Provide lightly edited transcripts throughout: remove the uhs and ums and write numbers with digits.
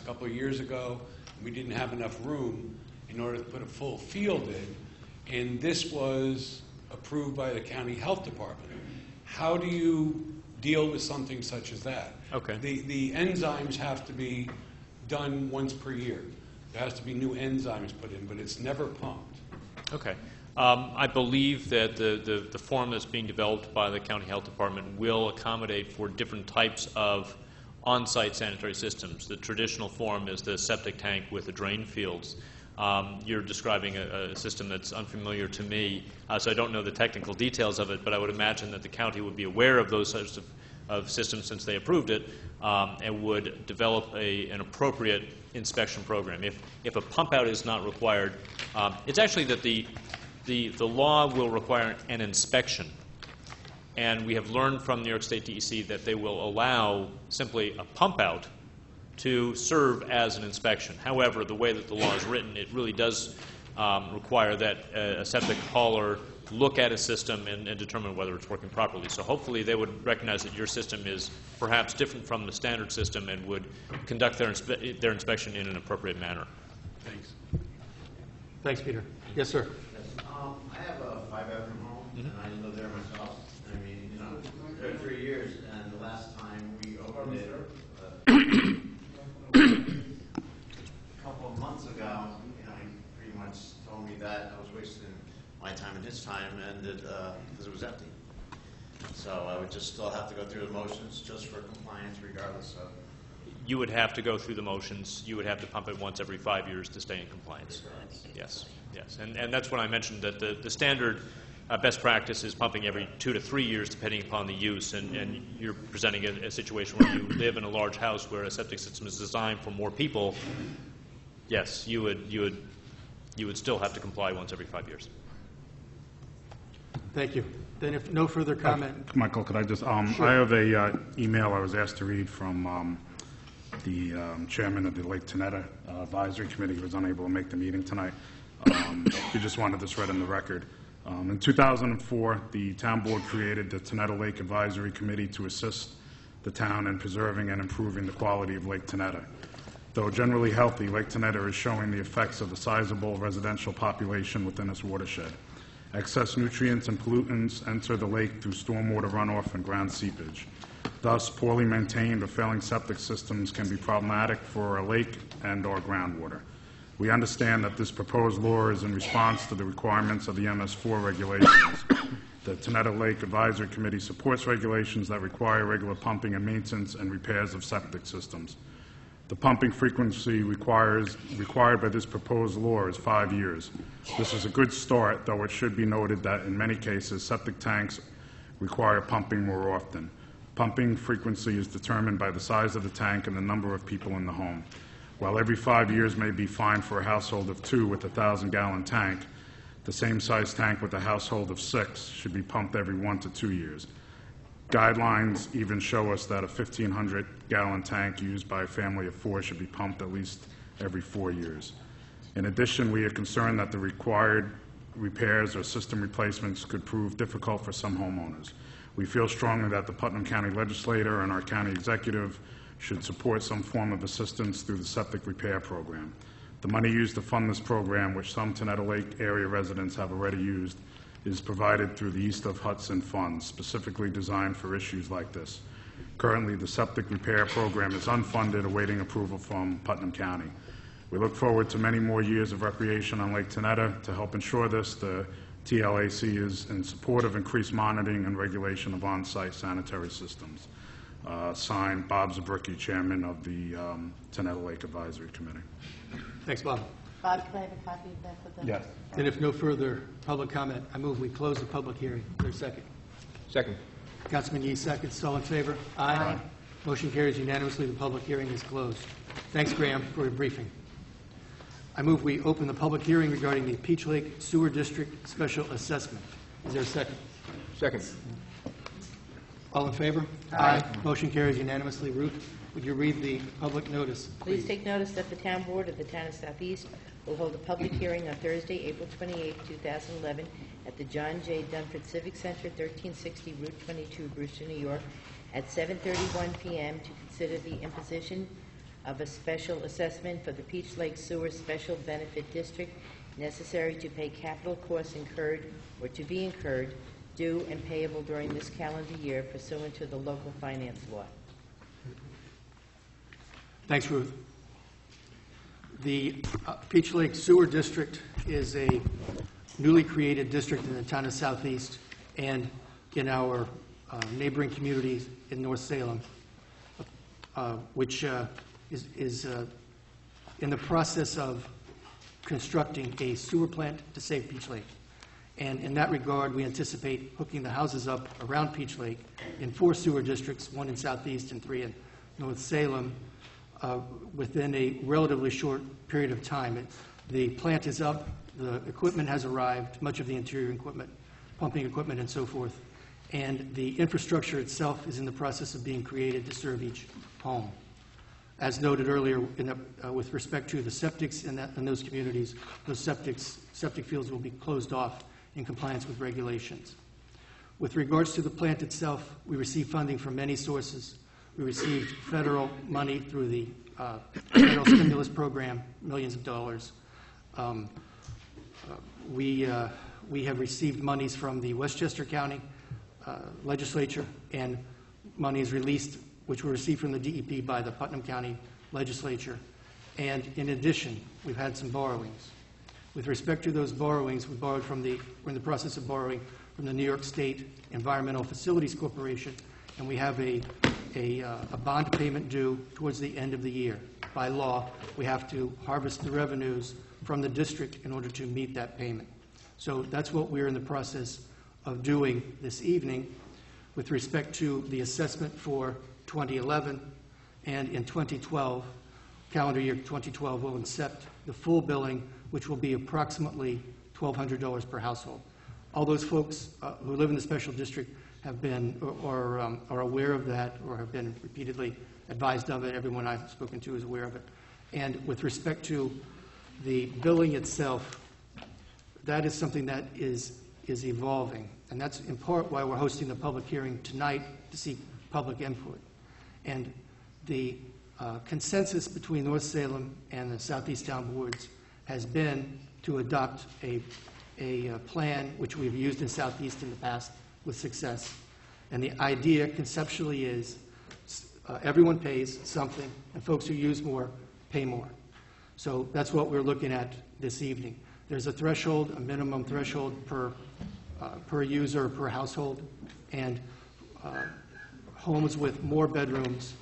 couple of years ago. We didn't have enough room in order to put a full field in, and this was approved by the county health department. How do you deal with something such as that? Okay. The enzymes have to be done once per year. There has to be new enzymes put in, but it's never pumped. Okay. I believe that the form that's being developed by the county health department will accommodate for different types of on-site sanitary systems. The traditional form is the septic tank with the drain fields. You're describing a system that's unfamiliar to me, so I don't know the technical details of it, but I would imagine that the county would be aware of those sorts of systems since they approved it, and would develop an appropriate inspection program. If a pump out is not required, it's actually that the law will require an inspection. And we have learned from New York State DEC that they will allow simply a pump out to serve as an inspection. However, the way that the law is written, it really does require that a septic hauler look at a system and determine whether it's working properly. So hopefully they would recognize that your system is perhaps different from the standard system and would conduct their inspection in an appropriate manner. Thanks. Thanks, Peter. Yes, sir. Yes. I have a 5-bedroom home, and I live there myself. I mean, you know, there are 3 years, and the last time we opened it, a couple of months ago, you know, he pretty much told me that I was wasting my time and his time, and because it was empty. So I would just still have to go through the motions just for compliance, regardless of. You would have to go through the motions. You would have to pump it once every 5 years to stay in compliance. Yes, yes. And that's when I mentioned that the standard best practice is pumping every 2 to 3 years, depending upon the use. And you're presenting a situation where you live in a large house where a septic system is designed for more people. Yes, you would still have to comply once every 5 years. Thank you. Then if no further comment. Michael, could I just, Sure. I have a email I was asked to read from the chairman of the Lake Tenetta Advisory Committee, who was unable to make the meeting tonight. We just wanted this read in the record. In 2004, the town board created the Tenetta Lake Advisory Committee to assist the town in preserving and improving the quality of Lake Tenetta. Though generally healthy, Lake Tenetta is showing the effects of a sizable residential population within its watershed. Excess nutrients and pollutants enter the lake through stormwater runoff and ground seepage. Thus, poorly maintained or failing septic systems can be problematic for a lake and/or groundwater. We understand that this proposed law is in response to the requirements of the MS4 regulations. The Tenetta Lake Advisory Committee supports regulations that require regular pumping and maintenance and repairs of septic systems. The pumping frequency required by this proposed law is 5 years. This is a good start, though it should be noted that in many cases, septic tanks require pumping more often. Pumping frequency is determined by the size of the tank and the number of people in the home. While every 5 years may be fine for a household of 2 with a 1,000-gallon tank, the same size tank with a household of 6 should be pumped every 1 to 2 years. Guidelines even show us that a 1,500-gallon tank used by a family of 4 should be pumped at least every 4 years. In addition, we are concerned that the required repairs or system replacements could prove difficult for some homeowners. We feel strongly that the Putnam County Legislature and our county executive should support some form of assistance through the septic repair program. The money used to fund this program, which some Tenetta Lake area residents have already used, is provided through the East of Hudson Fund, specifically designed for issues like this. Currently, the septic repair program is unfunded, awaiting approval from Putnam County. We look forward to many more years of recreation on Lake Tenetta. To help ensure this, the TLAC is in support of increased monitoring and regulation of on-site sanitary systems. Signed, Bob Zabricki, Chairman of the Tenetta Lake Advisory Committee. Thanks, Bob. Bob, can I have a copy of that for them? Yes. And if no further public comment, I move we close the public hearing. Is there a second? Second. Councilman Yee seconds. All in favor? Aye. Motion carries unanimously. The public hearing is closed. Thanks, Graham, for your briefing. I move we open the public hearing regarding the Peach Lake Sewer District Special Assessment. Is there a second? Second. All in favor? Aye. Motion carries unanimously. Ruth, would you read the public notice, Please take notice that the Town Board of the Town of Southeast will hold a public hearing on Thursday, April 28, 2011, at the John J. Dunford Civic Center, 1360 Route 22, Brewster, New York, at 7:31 p.m. to consider the imposition of a special assessment for the Peach Lake Sewer Special Benefit District necessary to pay capital costs incurred or to be incurred, due and payable during this calendar year pursuant to the local finance law. Thanks, Ruth. The Peach Lake Sewer District is a newly created district in the town of Southeast and in our neighboring communities in North Salem, which is in the process of constructing a sewer plant to save Peach Lake. And in that regard, we anticipate hooking the houses up around Peach Lake in 4 sewer districts, 1 in Southeast and 3 in North Salem, within a relatively short period of time. The plant is up, the equipment has arrived, much of the interior equipment, pumping equipment and so forth, and the infrastructure itself is in the process of being created to serve each home. As noted earlier, with respect to the septics in those communities, those septic fields will be closed off in compliance with regulations. With regards to the plant itself, we receive funding from many sources. We received federal money through the federal stimulus program, millions of dollars. We have received monies from the Westchester County legislature, and monies released which were received from the DEP by the Putnam County legislature. And in addition, we've had some borrowings. With respect to those borrowings, we're in the process of borrowing from the New York State Environmental Facilities Corporation, and we have a bond payment due towards the end of the year. By law, we have to harvest the revenues from the district in order to meet that payment. So that's what we're in the process of doing this evening. With respect to the assessment for 2011 and in 2012, calendar year 2012, we'll accept the full billing, which will be approximately $1,200 per household. All those folks who live in the special district have been or are aware of that or have been repeatedly advised of it. Everyone I've spoken to is aware of it. And with respect to the billing itself, that is something that is evolving. And that's in part why we're hosting the public hearing tonight, to seek public input. And the consensus between North Salem and the Southeast Town Boards has been to adopt a plan which we've used in Southeast in the past with success. And the idea conceptually is everyone pays something, and folks who use more pay more. So that's what we're looking at this evening. There's a threshold, a minimum threshold per user, per household, and homes with more bedrooms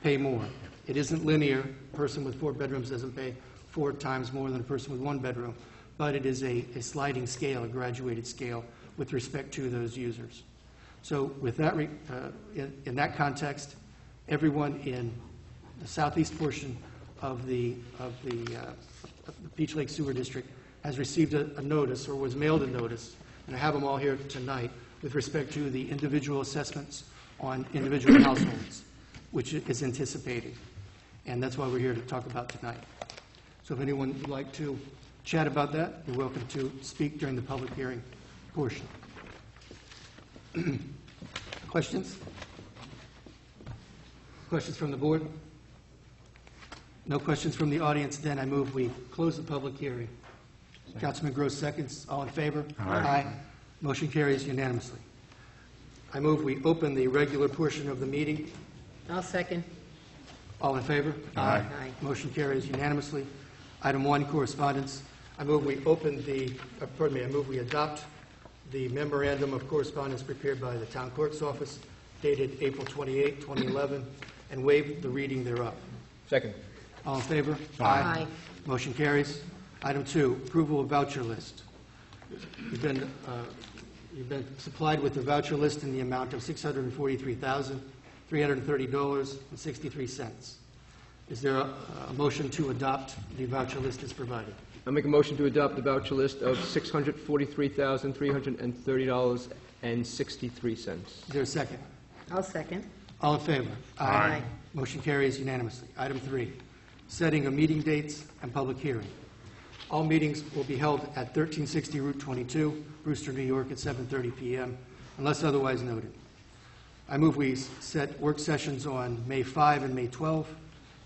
pay more. It isn't linear. A person with 4 bedrooms doesn't pay 4 times more than a person with 1 bedroom, but it is a sliding scale, a graduated scale with respect to those users. So with that, in that context, everyone in the southeast portion of the Peach Lake Sewer District has received a notice or was mailed a notice, and I have them all here tonight, with respect to the individual assessments on individual households, which is anticipated. And that's why we're here to talk about tonight. So if anyone would like to chat about that, you're welcome to speak during the public hearing portion. Questions? Questions from the board? No questions from the audience, then I move we close the public hearing. Councilman Gross seconds. All in favor? Aye. Motion carries unanimously. I move we open the regular portion of the meeting. I'll second. All in favor? Aye. Aye. Motion carries unanimously. Item 1, correspondence. I move we adopt the memorandum of correspondence prepared by the Town Clerk's Office dated April 28, 2011, and waive the reading thereof. Second. All in favor? Aye. Motion carries. Item 2, approval of voucher list. You've been supplied with the voucher list in the amount of $643,330.63. Is there a motion to adopt the voucher list as provided? I'll make a motion to adopt the voucher list of $643,330.63. Is there a second? I'll second. All in favor? Aye. Motion carries unanimously. Item 3, setting of meeting dates and public hearing. All meetings will be held at 1360 Route 22, Brewster, New York, at 7:30 p.m., unless otherwise noted. I move we set work sessions on May 5 and May 12,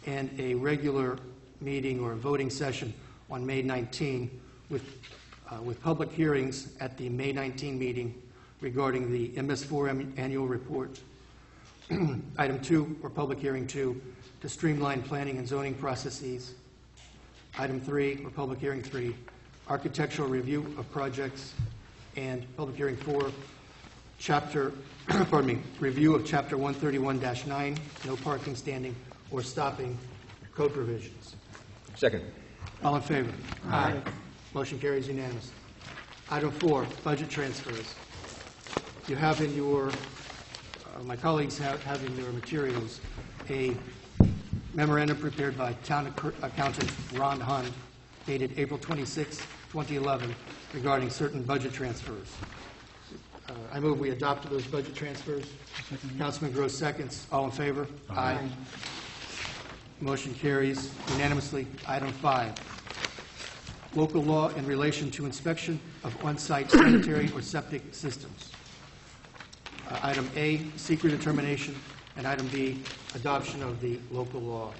and a regular meeting or voting session on May 19 with public hearings at the May 19 meeting regarding the MS4 annual report. Item 2, or public hearing 2, to streamline planning and zoning processes. Item 3, or public hearing 3, architectural review of projects. And public hearing 4, review of Chapter 131-9, no parking, standing, or stopping code provisions. Second. All in favor? Aye. Motion carries unanimously. Item 4, budget transfers. You have in your, my colleagues have in their materials, a memorandum prepared by Town Accountant Ron Hund, dated April 26, 2011, regarding certain budget transfers. I move we adopt those budget transfers. Councilman Gross seconds. All in favor? Aye. Motion carries unanimously. Item 5, local law in relation to inspection of on-site sanitary or septic systems. Item A, secret determination, and item B, adoption of the local law.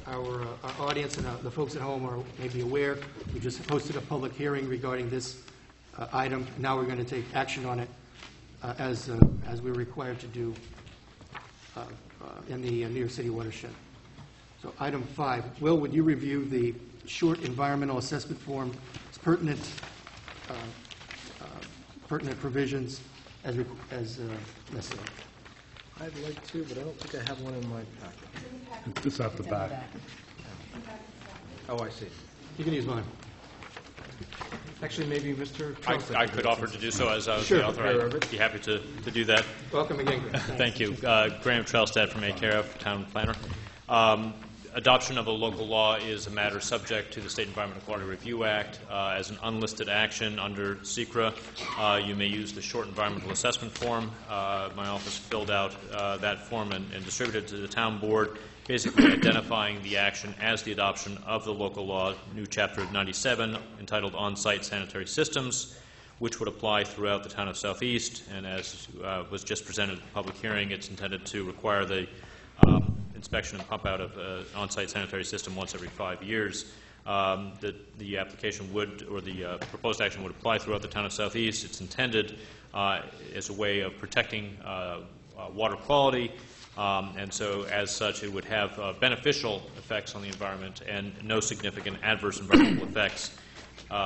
Our audience and the folks at home may be aware, we just hosted a public hearing regarding this item. Now we're going to take action on it as we're required to do in the New York City watershed. So item 5, Will, would you review the short environmental assessment form, pertinent provisions as necessary? I'd like to, but I don't think I have one in my packet. Just off the back. Oh, I see. You can use mine. Actually, maybe Mr. I Charles. could offer to do so as I was Sure. the author. I'd be happy to do that. Welcome again, Graham. Thank you. Graham Trelstad from ACARE, Town Planner. Adoption of a local law is a matter subject to the State Environmental Quality Review Act. As an unlisted action under SECRA, you may use the short environmental assessment form. My office filled out that form and distributed it to the town board, basically identifying the action as the adoption of the local law, new chapter 97, entitled On-Site Sanitary Systems, which would apply throughout the town of Southeast. And as was just presented at the public hearing, it's intended to require the inspection and pump out of an on-site sanitary system once every 5 years. The application would, or the proposed action would apply throughout the town of Southeast. It's intended as a way of protecting water quality, and so as such it would have beneficial effects on the environment and no significant adverse environmental effects,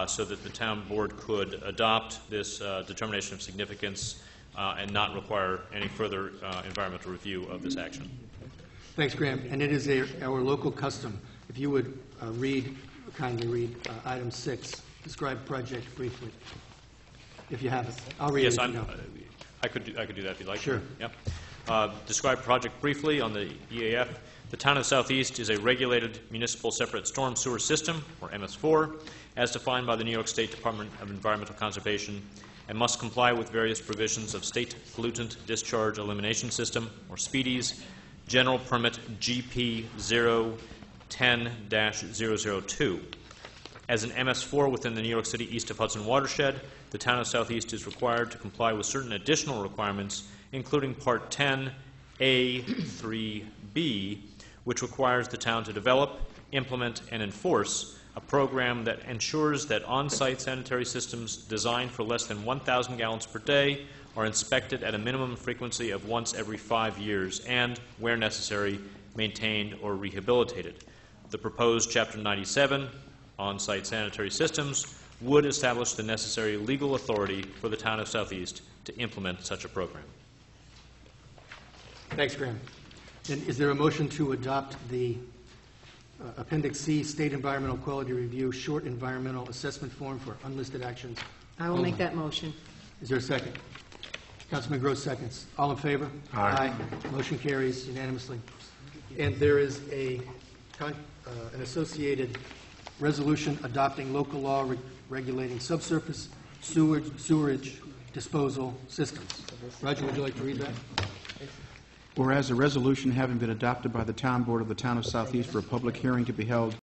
so that the town board could adopt this determination of significance and not require any further environmental review of this action. Thanks, Graham. And it is our local custom. If you would kindly read item 6, describe project briefly, if you have it. I'll read Yes, it. If you don't. I could do that if you'd like. Sure. Yep. Describe project briefly on the EAF. The town of Southeast is a regulated municipal separate storm sewer system, or MS4, as defined by the New York State Department of Environmental Conservation, and must comply with various provisions of State Pollutant Discharge Elimination System, or SPEEDIES, General Permit GP 010-002. As an MS4 within the New York City East of Hudson watershed, the town of Southeast is required to comply with certain additional requirements, including Part 10A3B, which requires the town to develop, implement, and enforce a program that ensures that on-site sanitary systems designed for less than 1,000 gallons per day are inspected at a minimum frequency of once every 5 years and, where necessary, maintained or rehabilitated. The proposed Chapter 97, on-site sanitary systems, would establish the necessary legal authority for the town of Southeast to implement such a program. Thanks, Graham. Then is there a motion to adopt the Appendix C, State Environmental Quality Review, short environmental assessment form for unlisted actions? I will make that motion. Is there a second? Councilman Gross seconds. All in favor? Aye. Motion carries unanimously. And there is an associated resolution adopting local law regulating subsurface sewerage disposal systems. Roger, would you like to read that? Whereas a resolution having been adopted by the Town Board of the Town of Southeast for a public hearing to be held